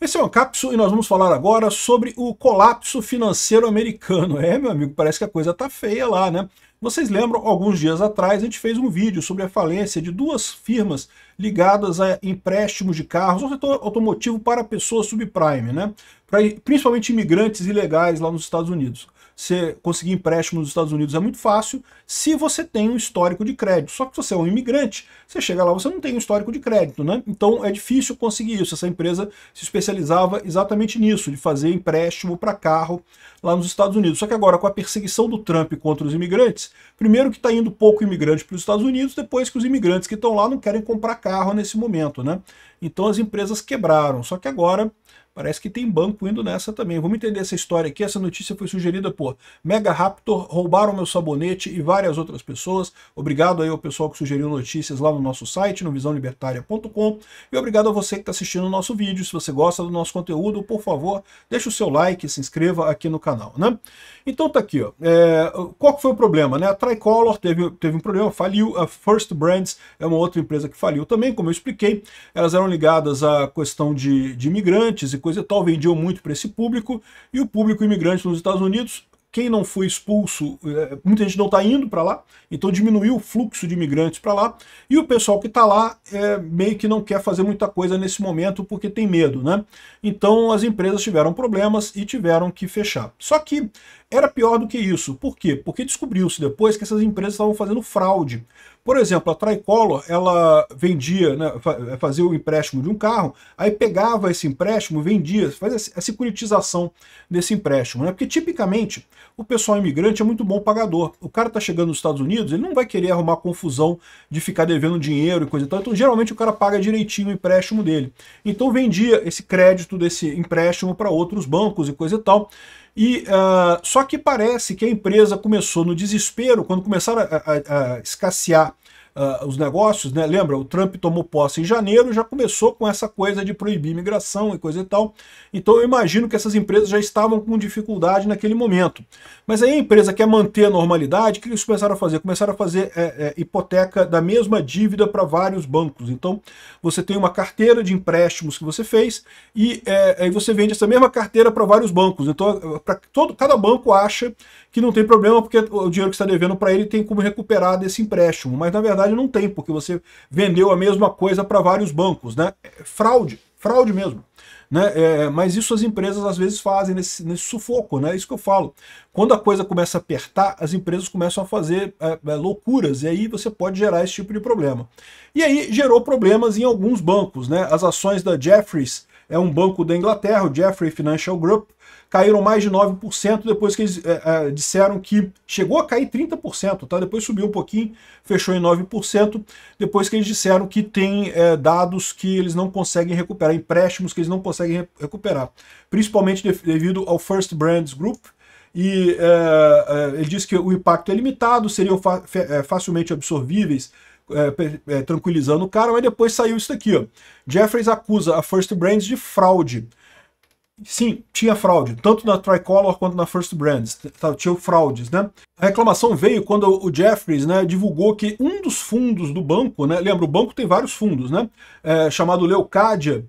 Esse é o Ancapsu e nós vamos falar agora sobre o colapso financeiro americano. Meu amigo, parece que a coisa tá feia lá, né? Vocês lembram, alguns dias atrás, a gente fez um vídeo sobre a falência de duas firmas ligadas a empréstimos de carros no setor automotivo para pessoas subprime, né? Principalmente imigrantes ilegais lá nos Estados Unidos. Você conseguir empréstimo nos Estados Unidos é muito fácil se você tem um histórico de crédito. Só que se você é um imigrante, você chega lá, você não tem um histórico de crédito, né? Então é difícil conseguir isso. Essa empresa se especializava exatamente nisso, de fazer empréstimo para carro lá nos Estados Unidos. Só que agora, com a perseguição do Trump contra os imigrantes, primeiro que está indo pouco imigrante para os Estados Unidos, depois que os imigrantes que estão lá não querem comprar carro nesse momento, né? Então as empresas quebraram. Só que agora parece que tem banco indo nessa também. Vamos entender essa história aqui. Essa notícia foi sugerida por Mega Raptor, Roubaram Meu Sabonete e várias outras pessoas. Obrigado aí ao pessoal que sugeriu notícias lá no nosso site, no visãolibertaria.com. E obrigado a você que está assistindo o nosso vídeo. Se você gosta do nosso conteúdo, por favor, deixa o seu like e se inscreva aqui no canal, né? Então tá aqui, ó. Qual que foi o problema, né? A Tricolor teve um problema, faliu. A First Brands é uma outra empresa que faliu também, como eu expliquei. Elas eram ligadas à questão de imigrantes e coisa e tal, vendiam muito para esse público, e o público imigrante nos Estados Unidos, quem não foi expulso, muita gente não está indo para lá, então diminuiu o fluxo de imigrantes para lá, e o pessoal que está lá meio que não quer fazer muita coisa nesse momento porque tem medo, né? Então as empresas tiveram problemas e tiveram que fechar. Só que era pior do que isso. Por quê? Porque descobriu-se depois que essas empresas estavam fazendo fraude. Por exemplo, a Tricolor, ela vendia, né, fazia o empréstimo de um carro, aí pegava esse empréstimo, vendia, fazia a securitização desse empréstimo, né? Porque tipicamente o pessoal imigrante é muito bom pagador. O cara está chegando nos Estados Unidos, ele não vai querer arrumar confusão de ficar devendo dinheiro e coisa e tal. Então, geralmente, o cara paga direitinho o empréstimo dele. Então, vendia esse crédito desse empréstimo para outros bancos e coisa e tal. Só que parece que a empresa começou no desespero, quando começaram a escassear os negócios, né? Lembra, o Trump tomou posse em janeiro e já começou com essa coisa de proibir imigração e coisa e tal. Então eu imagino que essas empresas já estavam com dificuldade naquele momento. Mas aí a empresa quer manter a normalidade, o que eles começaram a fazer? Começaram a fazer hipoteca da mesma dívida para vários bancos. Então você tem uma carteira de empréstimos que você fez e aí você vende essa mesma carteira para vários bancos. Então cada banco acha que não tem problema porque o dinheiro que está devendo para ele tem como recuperar desse empréstimo. Mas na verdade não tem, porque você vendeu a mesma coisa para vários bancos, né? Fraude mesmo. Né? Mas isso as empresas às vezes fazem nesse sufoco, né? É isso que eu falo. Quando a coisa começa a apertar, as empresas começam a fazer loucuras, e aí você pode gerar esse tipo de problema. E aí gerou problemas em alguns bancos, né? As ações da Jefferies, é um banco da Inglaterra, o Jefferies Financial Group, caíram mais de 9% depois que eles disseram que chegou a cair 30%, tá? Depois subiu um pouquinho, fechou em 9%, depois que eles disseram que tem dados que eles não conseguem recuperar, empréstimos que eles não conseguem recuperar, principalmente devido ao First Brands Group, e ele disse que o impacto é limitado, seriam facilmente absorvíveis, tranquilizando o cara, mas depois saiu isso daqui, ó. Jefferies acusa a First Brands de fraude. Sim, tinha fraude, tanto na Tricolor quanto na First Brands, tinham fraudes, né? A reclamação veio quando o Jefferies, né, divulgou que um dos fundos do banco, né, lembra, o banco tem vários fundos, né, chamado Leucadia,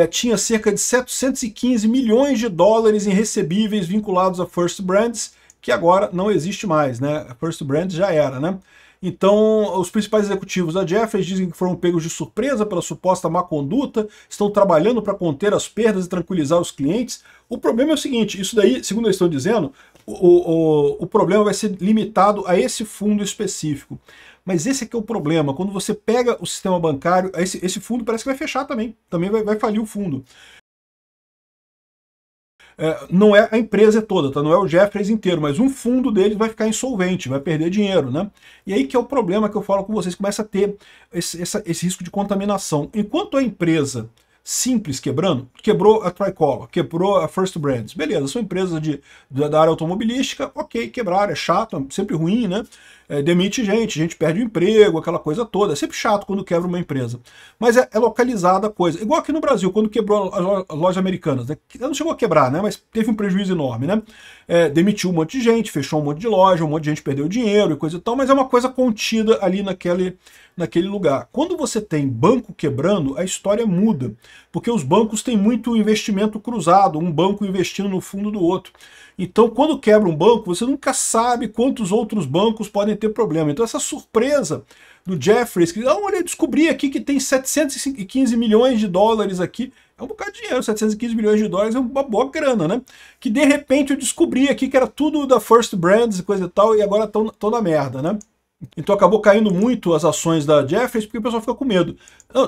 tinha cerca de 715 milhões de dólares em recebíveis vinculados a First Brands, que agora não existe mais, né? A First Brands já era, né? Então, os principais executivos da Jefferies dizem que foram pegos de surpresa pela suposta má conduta, estão trabalhando para conter as perdas e tranquilizar os clientes. O problema é o seguinte, isso daí, segundo eles estão dizendo, o problema vai ser limitado a esse fundo específico. Mas esse aqui é o problema, quando você pega o sistema bancário, esse fundo parece que vai fechar também vai falir o fundo. Não é a empresa toda, tá? Não é o Jefferies inteiro, mas um fundo dele vai ficar insolvente, vai perder dinheiro, né? E aí que é o problema que eu falo com vocês, começa a ter esse risco de contaminação. Enquanto a empresa simples quebrando, quebrou a Tricolor, quebrou a First Brands, beleza, são empresas da área automobilística, ok, quebraram, é chato, é sempre ruim, né? Demite gente perde o emprego, aquela coisa toda. É sempre chato quando quebra uma empresa. Mas é localizada a coisa. Igual aqui no Brasil, quando quebrou as lojas americanas. Né? Não chegou a quebrar, né? Mas teve um prejuízo enorme, né? Demitiu um monte de gente, fechou um monte de loja, um monte de gente perdeu dinheiro e coisa e tal, mas é uma coisa contida ali naquele lugar. Quando você tem banco quebrando, a história muda. Porque os bancos têm muito investimento cruzado, um banco investindo no fundo do outro. Então, quando quebra um banco, você nunca sabe quantos outros bancos podem ter problema. Então, essa surpresa do Jefferies, que, olha, eu descobri aqui que tem 715 milhões de dólares aqui, é um bocado de dinheiro, 715 milhões de dólares é uma boa grana, né? Que de repente eu descobri aqui que era tudo da First Brands e coisa e tal, e agora estão na merda, né? Então acabou caindo muito as ações da Jefferies, porque o pessoal fica com medo.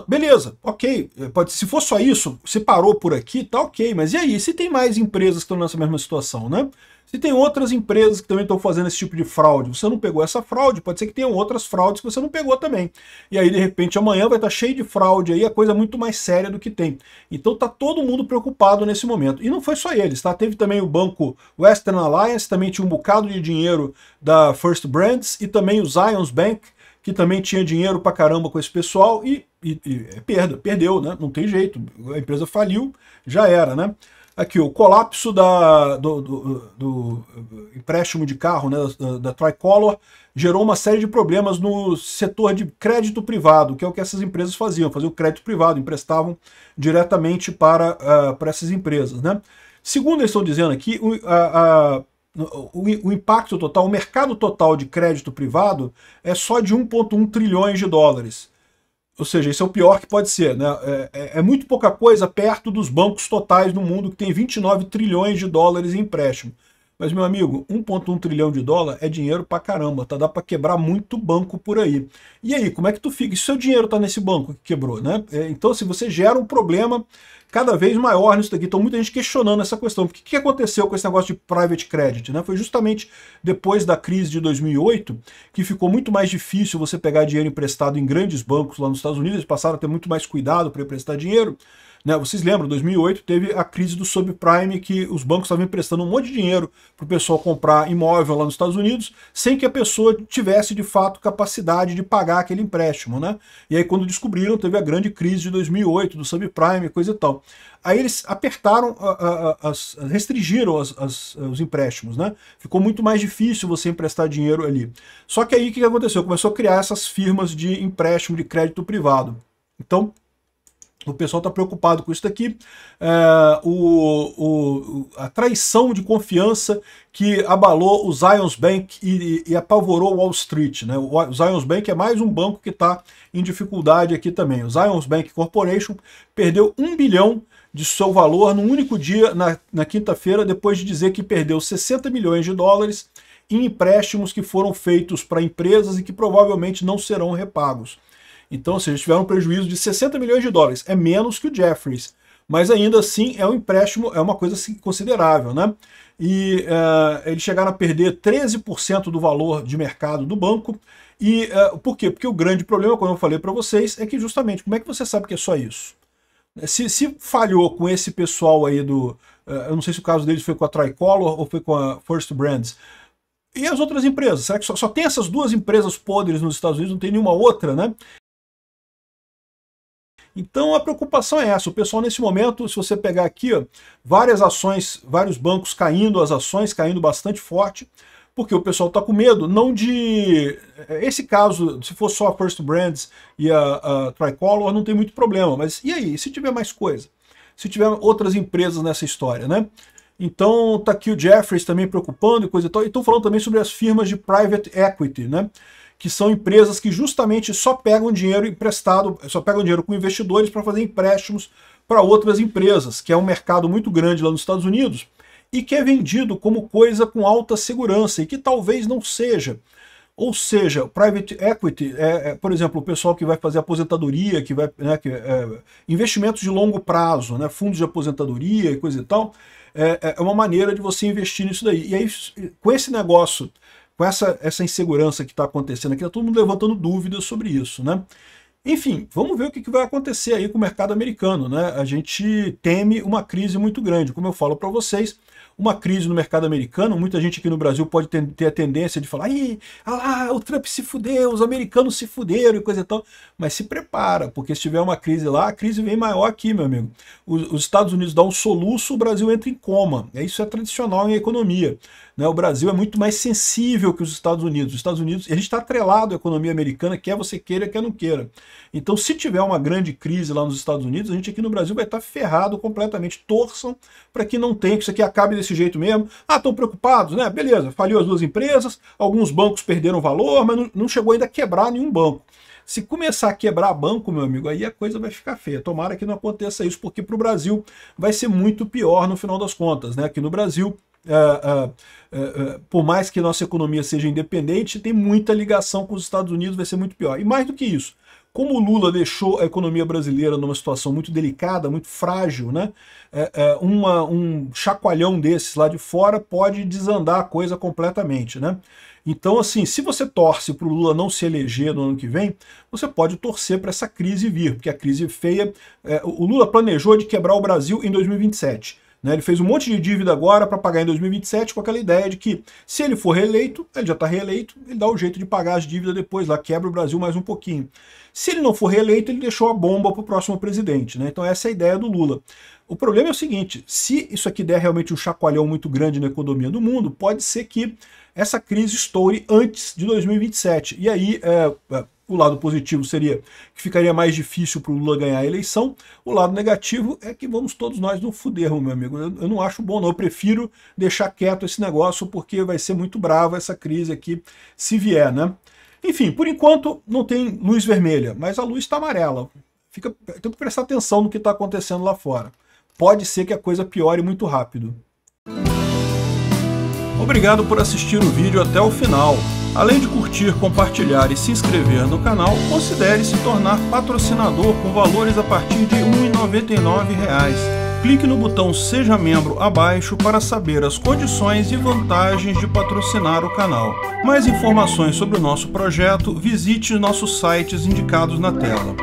Beleza, ok, se for só isso, se parou por aqui, tá ok, mas e aí? Se tem mais empresas que estão nessa mesma situação, né? Se tem outras empresas que também estão fazendo esse tipo de fraude, você não pegou essa fraude, pode ser que tenha outras fraudes que você não pegou também. E aí, de repente, amanhã vai estar cheio de fraude aí, a coisa muito mais séria do que tem. Então tá todo mundo preocupado nesse momento. E não foi só eles, tá? Teve também o banco Western Alliance, também tinha um bocado de dinheiro da First Brands, e também o Zions Bank, que também tinha dinheiro pra caramba com esse pessoal, e perdeu, né? Não tem jeito, a empresa faliu, já era, né? Aqui, o colapso do empréstimo de carro, né, da Tricolor, gerou uma série de problemas no setor de crédito privado, que é o que essas empresas faziam o crédito privado, emprestavam diretamente para essas empresas, né? Segundo eles estão dizendo aqui, o impacto total, o mercado total de crédito privado é só de 1,1 trilhões de dólares. Ou seja, isso é o pior que pode ser, né? É muito pouca coisa perto dos bancos totais no mundo, que tem 29 trilhões de dólares em empréstimo. Mas, meu amigo, 1,1 trilhão de dólar é dinheiro pra caramba, tá? Dá pra quebrar muito banco por aí. E aí, como é que tu fica? E se o seu dinheiro tá nesse banco que quebrou, né? Então, se você gera um problema cada vez maior nisso daqui. Então muita gente questionando essa questão. O que aconteceu com esse negócio de private credit, né? Foi justamente depois da crise de 2008 que ficou muito mais difícil você pegar dinheiro emprestado em grandes bancos lá nos Estados Unidos. Eles passaram a ter muito mais cuidado para emprestar dinheiro. Né, vocês lembram, em 2008 teve a crise do subprime, que os bancos estavam emprestando um monte de dinheiro para o pessoal comprar imóvel lá nos Estados Unidos, sem que a pessoa tivesse de fato capacidade de pagar aquele empréstimo. Né? E aí quando descobriram, teve a grande crise de 2008, do subprime, coisa e tal. Aí eles apertaram, restringiram os empréstimos, né? Ficou muito mais difícil você emprestar dinheiro ali. Só que aí o que aconteceu? Começou a criar essas firmas de empréstimo de crédito privado. Então, o pessoal está preocupado com isso daqui. A traição de confiança que abalou o Zions Bank e apavorou o Wall Street. Né? O Zions Bank é mais um banco que está em dificuldade aqui também. O Zions Bank Corporation perdeu 1 bilhão de seu valor num único dia, na quinta-feira, depois de dizer que perdeu 60 milhões de dólares em empréstimos que foram feitos para empresas e que provavelmente não serão repagos. Então, ou seja, eles tiveram um prejuízo de 60 milhões de dólares. É menos que o Jefferies, mas ainda assim é um empréstimo, é uma coisa assim, considerável, né? E eles chegaram a perder 13% do valor de mercado do banco. E por quê? Porque o grande problema, como eu falei para vocês, é que justamente, como é que você sabe que é só isso? Se falhou com esse pessoal aí do... eu não sei se o caso deles foi com a Tricolor ou foi com a First Brands. E as outras empresas? Será que só tem essas duas empresas podres nos Estados Unidos, não tem nenhuma outra, né? Então a preocupação é essa, o pessoal nesse momento, se você pegar aqui, ó, várias ações, vários bancos caindo, as ações caindo bastante forte, porque o pessoal está com medo, não de... Esse caso, se for só a First Brands e a Tricolor, não tem muito problema, mas e aí, se tiver mais coisa? Se tiver outras empresas nessa história, né? Então tá aqui o Jefferies também preocupando e coisa e tal, e estão falando também sobre as firmas de private equity, né? Que são empresas que justamente só pegam dinheiro emprestado, só pegam dinheiro com investidores para fazer empréstimos para outras empresas, que é um mercado muito grande lá nos Estados Unidos, e que é vendido como coisa com alta segurança, e que talvez não seja. Ou seja, private equity, por exemplo, o pessoal que vai fazer aposentadoria, que vai, né, investimentos de longo prazo, né, fundos de aposentadoria e coisa e tal, é uma maneira de você investir nisso daí. E aí, com esse negócio, com essa insegurança que está acontecendo aqui, está todo mundo levantando dúvidas sobre isso, né? Enfim, vamos ver o que vai acontecer aí com o mercado americano, né? A gente teme uma crise muito grande, como eu falo para vocês, uma crise no mercado americano. Muita gente aqui no Brasil pode ter a tendência de falar: ih, lá, o Trump se fudeu, os americanos se fuderam e coisa e tal. Mas se prepara, porque se tiver uma crise lá, a crise vem maior aqui, meu amigo. Os Estados Unidos dão um soluço, o Brasil entra em coma. Isso é tradicional em economia. Né? O Brasil é muito mais sensível que os Estados Unidos. Os Estados Unidos, a gente está atrelado à economia americana, quer você queira, quer não queira. Então, se tiver uma grande crise lá nos Estados Unidos, a gente aqui no Brasil vai estar ferrado completamente. Torçam para que não tenha, que isso aqui acabe desse jeito mesmo. Ah, estão preocupados, né? Beleza, faliu as duas empresas, alguns bancos perderam valor, mas não chegou ainda a quebrar nenhum banco. Se começar a quebrar banco, meu amigo, aí a coisa vai ficar feia. Tomara que não aconteça isso, porque para o Brasil vai ser muito pior no final das contas, né? Aqui no Brasil, por mais que nossa economia seja independente, tem muita ligação com os Estados Unidos, vai ser muito pior. E mais do que isso, como o Lula deixou a economia brasileira numa situação muito delicada, muito frágil, né? Um chacoalhão desses lá de fora pode desandar a coisa completamente, né? Então, assim, se você torce para o Lula não se eleger no ano que vem, você pode torcer para essa crise vir, porque a crise feia... o Lula planejou de quebrar o Brasil em 2027. Né? Ele fez um monte de dívida agora para pagar em 2027 com aquela ideia de que, se ele for reeleito, ele já está reeleito, ele dá o jeito de pagar as dívidas depois, lá quebra o Brasil mais um pouquinho. Se ele não for reeleito, ele deixou a bomba para o próximo presidente. Né? Então essa é a ideia do Lula. O problema é o seguinte, se isso aqui der realmente um chacoalhão muito grande na economia do mundo, pode ser que essa crise estoure antes de 2027. E aí, o lado positivo seria que ficaria mais difícil para o Lula ganhar a eleição. O lado negativo é que vamos todos nós no fuder, meu amigo. Eu não acho bom, não. Eu prefiro deixar quieto esse negócio, porque vai ser muito brava essa crise aqui, se vier, né? Enfim, por enquanto não tem luz vermelha, mas a luz está amarela. Tem que prestar atenção no que está acontecendo lá fora. Pode ser que a coisa piore muito rápido. Obrigado por assistir o vídeo até o final. Além de curtir, compartilhar e se inscrever no canal, considere se tornar patrocinador com valores a partir de R$ 1,99. Clique no botão Seja Membro abaixo para saber as condições e vantagens de patrocinar o canal. Mais informações sobre o nosso projeto, visite nossos sites indicados na tela.